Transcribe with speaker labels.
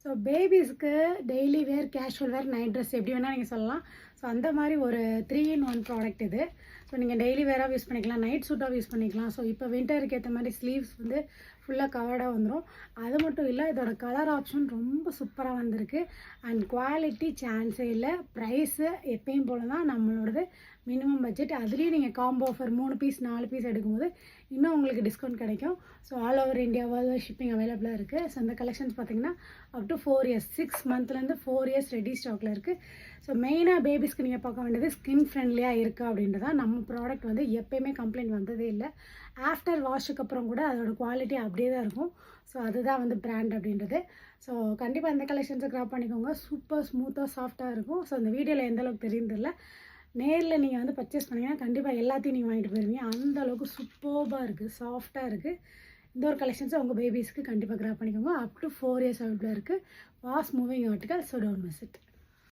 Speaker 1: So பேபிஸ்க்கு daily wear, casual wear, night dress எப்படி வேணால் நீங்கள் சொல்லலாம். ஸோ அந்த மாதிரி ஒரு 3-in-1 ப்ராடக்ட் இது. ஸோ நீங்கள் டெய்லி வேராக யூஸ் பண்ணிக்கலாம், நைட் சூட்டாக யூஸ் பண்ணிக்கலாம். ஸோ இப்போ வின்டருக்கு ஏற்ற மாதிரி ஸ்லீவ்ஸ் வந்து ஃபுல்லாக கவர்டாக வந்துடும். அது மட்டும் இல்லை, இதோட கலர் ஆப்ஷன் ரொம்ப சூப்பராக வந்திருக்கு. அண்ட் குவாலிட்டி சான்ஸே இல்லை. ப்ரைஸு எப்பயும் போல் தான் நம்மளோடது. Minimum budget. அதுலேயும் நீங்கள் காம்போ ஆஃபர் 3 பீஸ் 4 பீஸ் எடுக்கும்போது இன்னும் உங்களுக்கு டிஸ்கவுண்ட் கிடைக்கும். So all over India world shipping அவைலபிளாக இருக்குது. ஸோ இந்த கலெக்ஷன்ஸ் பார்த்திங்கன்னா up to 4 years, 6 மந்த்லேருந்து 4 years ready ஸ்டாக்கில் இருக்குது. ஸோ மெயினாக பேபிஸ்க்கு நீங்கள் பார்க்க வேண்டியது ஸ்கின் ஃப்ரெண்ட்லியாக இருக்கா அப்படின்றதான். நம்ம ப்ராடக்ட் வந்து எப்போயுமே கம்ப்ளைண்ட் வந்ததே இல்லை. ஆஃப்டர் வாஷுக்கு அப்புறம் கூட அதோட குவாலிட்டி அப்படியே தான் இருக்கும். ஸோ அதுதான் வந்து பிராண்ட் அப்படின்றது. ஸோ கண்டிப்பாக இந்த கலெக்ஷன்ஸை கிராப் பண்ணிக்கோங்க. சூப்பர் ஸ்மூத்தாக சாஃப்டாக இருக்கும். ஸோ இந்த வீடியோவில் எந்தளவுக்கு தெரியுதில்ல, நேரில் நீங்கள் வந்து பர்ச்சேஸ் பண்ணிங்கன்னா கண்டிப்பாக எல்லாத்தையும் நீங்கள் வாங்கிட்டு போயிருவீங்க. அந்தளவுக்கு சூப்பர்பாக இருக்குது, சாஃப்டாக இருக்குது. இந்த ஒரு கலெக்ஷன்ஸை உங்கள் பேபிஸ்க்கு கண்டிப்பாக கிராப் பண்ணிக்கோங்க. அப் டு 4 இயர்ஸ் அவைலபிளாக இருக்குது. Fast moving article. So don't miss it.